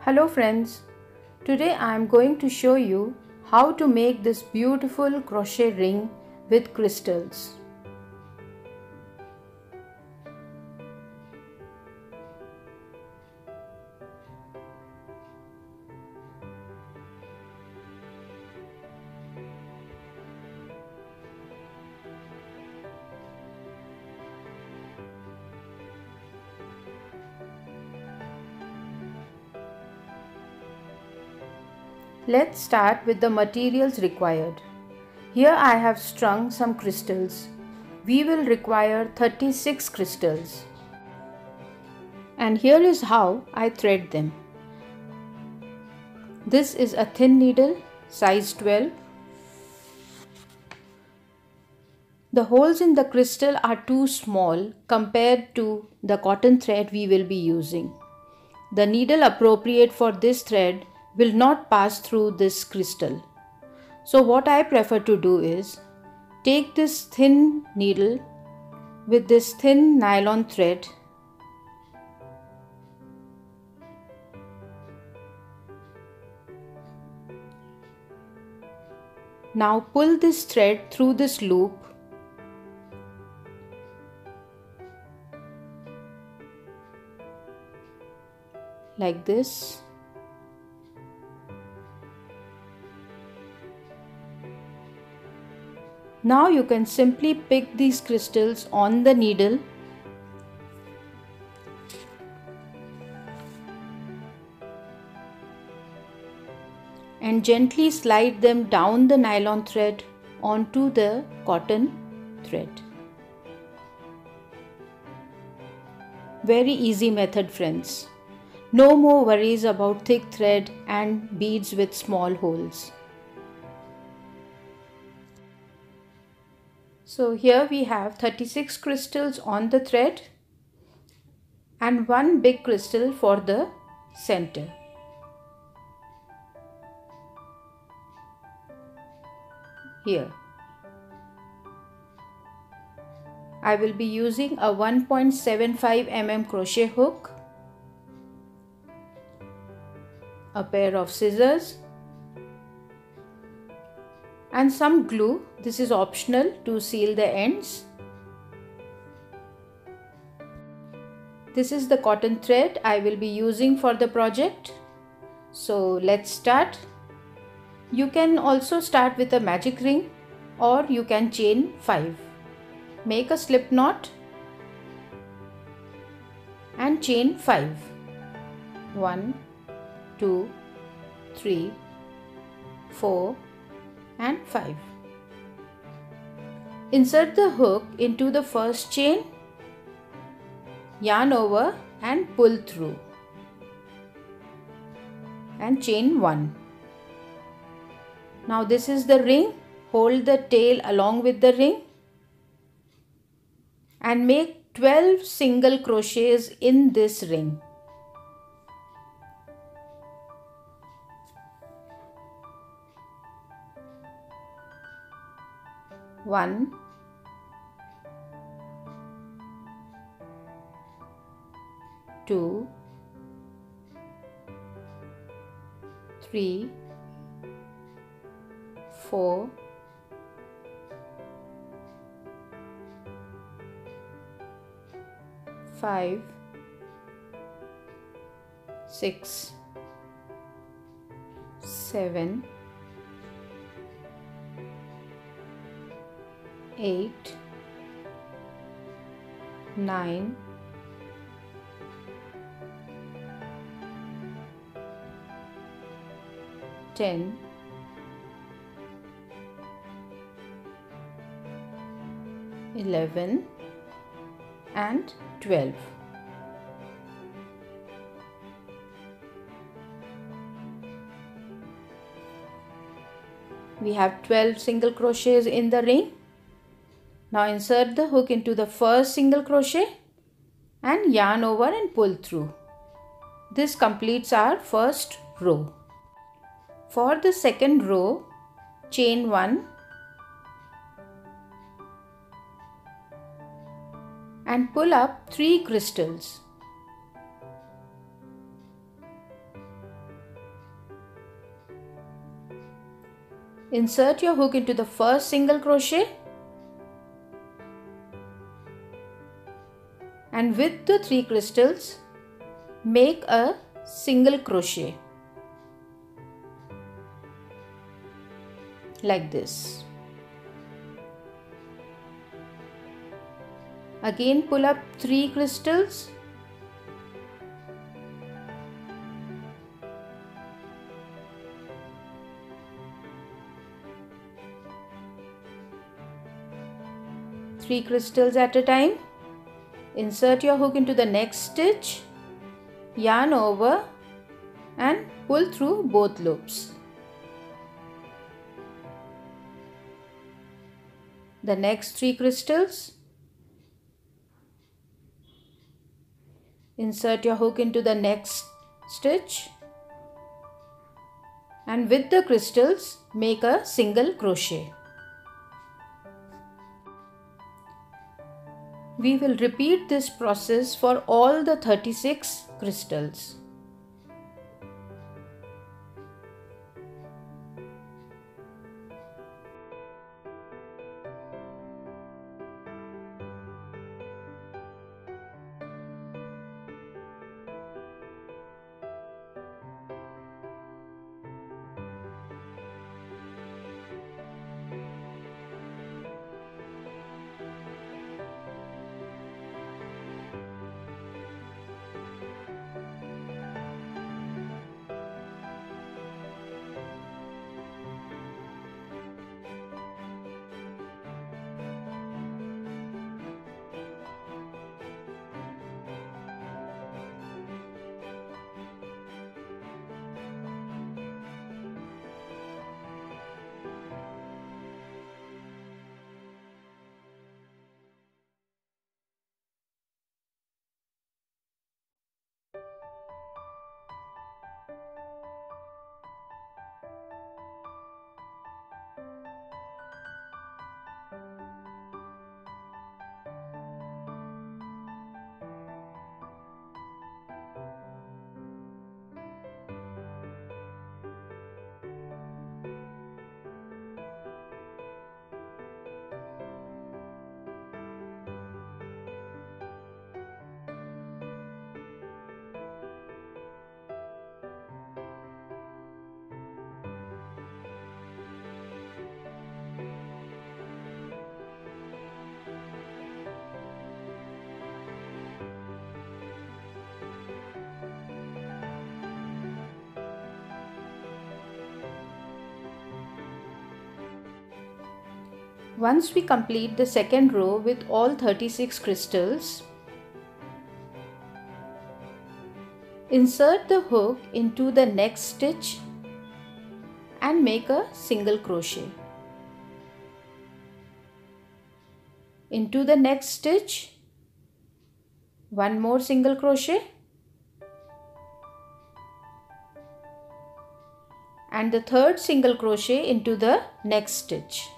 Hello friends, today I am going to show you how to make this beautiful crochet ring with crystals. Let's start with the materials required. Here I have strung some crystals. We will require 36 crystals. And here is how I thread them. This is a thin needle, size 12. The holes in the crystal are too small compared to the cotton thread we will be using. The needle appropriate for this thread will not pass through this crystal. So what I prefer to do is take this thin needle with this thin nylon thread Now pull this thread through this loop like this. Now you can simply pick these crystals on the needle and gently slide them down the nylon thread onto the cotton thread. Very easy method, friends. No more worries about thick thread and beads with small holes. So here we have 36 crystals on the thread and one big crystal for the center. Here. I will be using a 1.75 mm crochet hook, a pair of scissors, and some glue. This is optional to seal the ends. This is the cotton thread I will be using for the project. So let's start. You can also start with a magic ring or you can chain 5. Make a slip knot and chain 5. 1, 2, 3, 4 and 5. Insert the hook into the first chain, yarn over and pull through and chain 1. Now this is the ring. Hold the tail along with the ring and make 12 single crochets in this ring. One, 2, 3, 4, 5, 6, 7, 8, 9, 10, 11 and 12. We have 12 single crochets in the ring. Now insert the hook into the first single crochet and yarn over and pull through. This completes our first row. For the second row, chain 1 and pull up 3 crystals. Insert your hook into the first single crochet and with the 3 crystals make a single crochet like this. Again pull up 3 crystals three crystals at a time. Insert your hook into the next stitch, yarn over and pull through both loops. The next 3 crystals, insert your hook into the next stitch and with the crystals make a single crochet. We will repeat this process for all the 36 crystals. Once we complete the second row with all 36 crystals, insert the hook into the next stitch and make a single crochet. Into the next stitch, one more single crochet and the third single crochet into the next stitch.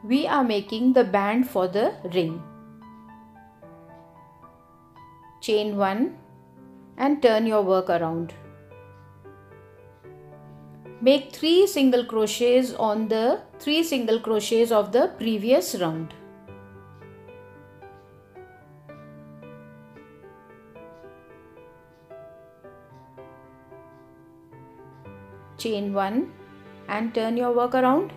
We are making the band for the ring. Chain 1 and turn your work around. Make 3 single crochets on the 3 single crochets of the previous round. Chain 1 and turn your work around.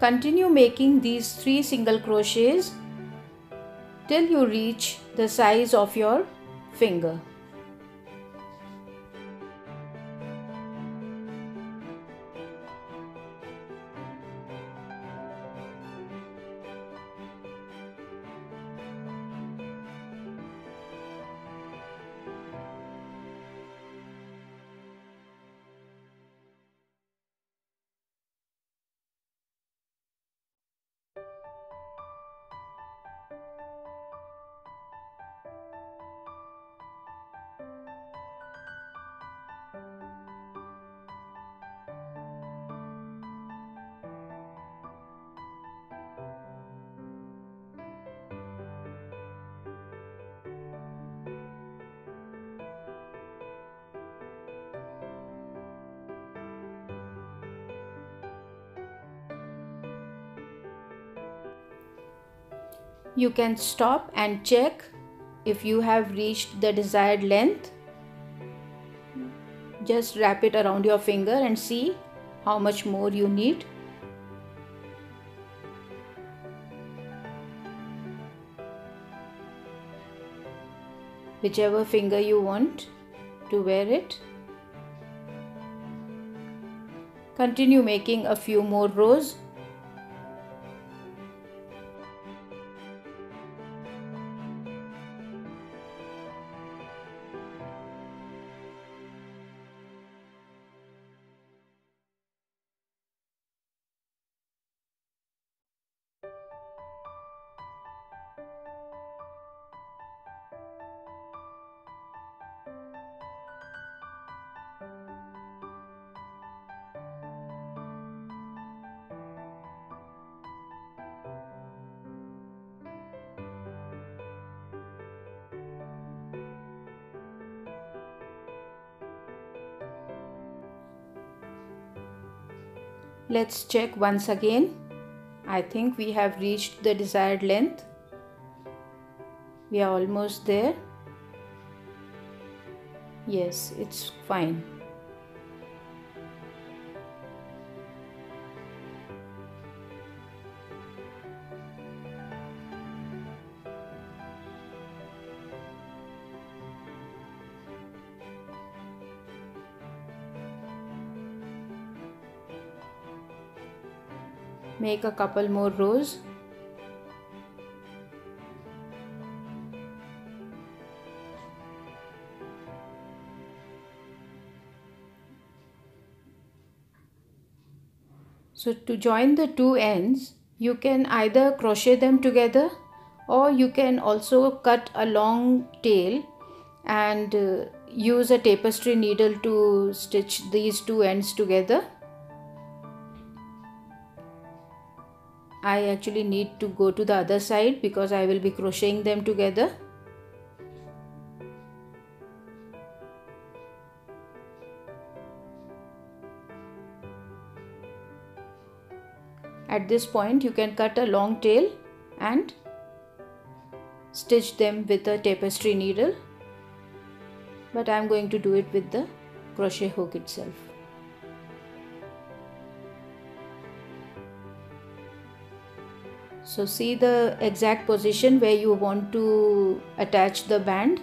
Continue making these 3 single crochets till you reach the size of your finger. You can stop and check if you have reached the desired length. Just wrap it around your finger and see how much more you need. Whichever finger you want to wear it. Continue making a few more rows. Let's check once again. I think we have reached the desired length. We are almost there. Yes, it's fine. Make a couple more rows. So to join the two ends, you can either crochet them together, or you can also cut a long tail and use a tapestry needle to stitch these two ends together. I actually need to go to the other side because I will be crocheting them together. At this point, you can cut a long tail and stitch them with a tapestry needle, but I am going to do it with the crochet hook itself. So see the exact position where you want to attach the band.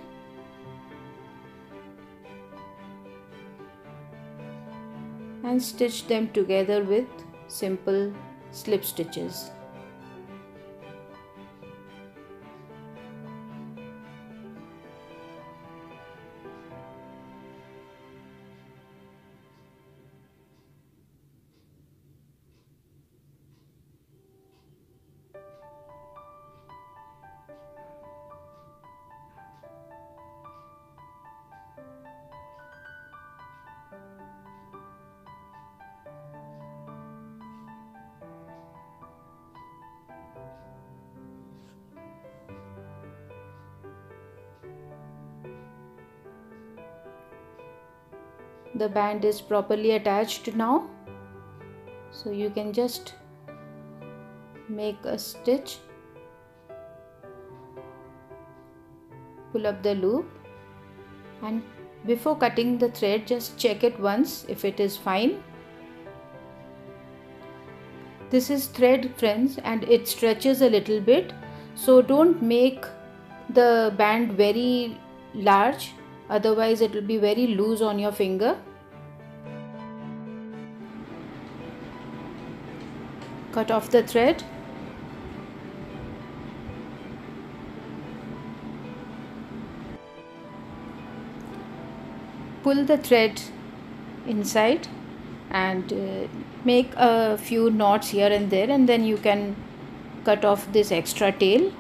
And stitch them together with simple slip stitches. The band is properly attached now, so you can just make a stitch, pull up the loop, and before cutting the thread, just check it once if it is fine. This is thread, friends, and it stretches a little bit, so don't make the band very large, otherwise it will be very loose on your finger. Cut off the thread. Pull the thread inside and make a few knots here and there, and then you can cut off this extra tail.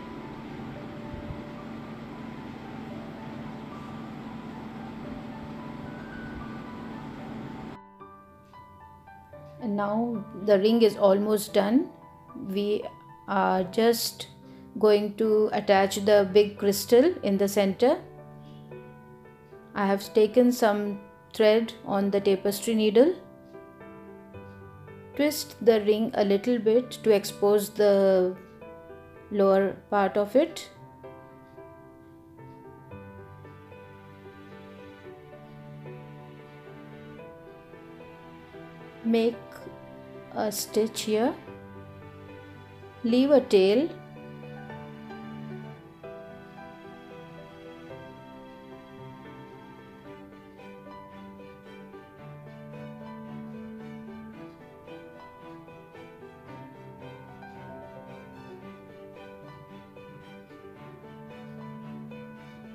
And now the ring is almost done. We are just going to attach the big crystal in the center. I have taken some thread on the tapestry needle. Twist the ring a little bit to expose the lower part of it. Make a stitch here, leave a tail,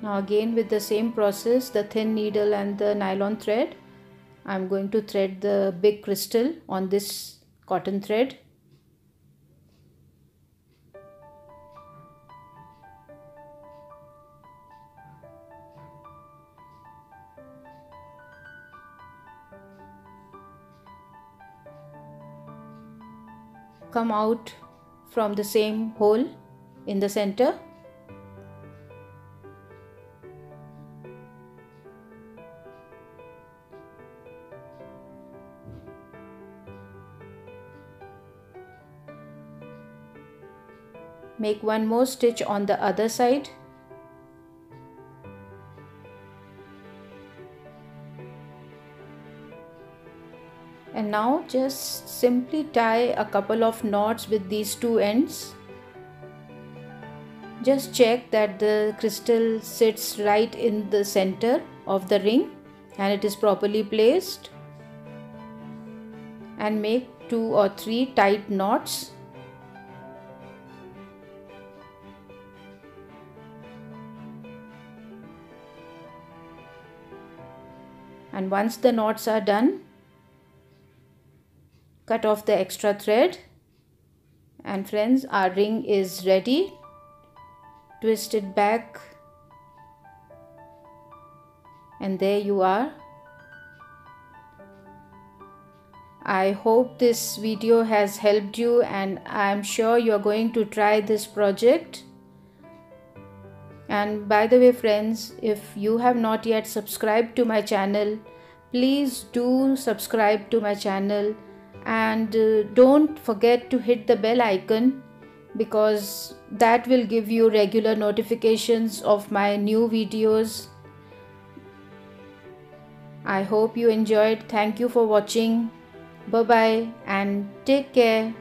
now again with the same process, the thin needle and the nylon thread, I'm going to thread the big crystal on this cotton thread. Come out from the same hole in the center. Make one more stitch on the other side. And now just simply tie a couple of knots with these two ends. Just check that the crystal sits right in the center of the ring and it is properly placed. And make 2 or 3 tight knots. And once the knots are done, cut off the extra thread. And friends, our ring is ready. Twist it back. And there you are. I hope this video has helped you and I am sure you are going to try this project. And by the way friends, if you have not yet subscribed to my channel, please do subscribe to my channel and don't forget to hit the bell icon because that will give you regular notifications of my new videos. I hope you enjoyed. Thank you for watching. Bye bye and take care.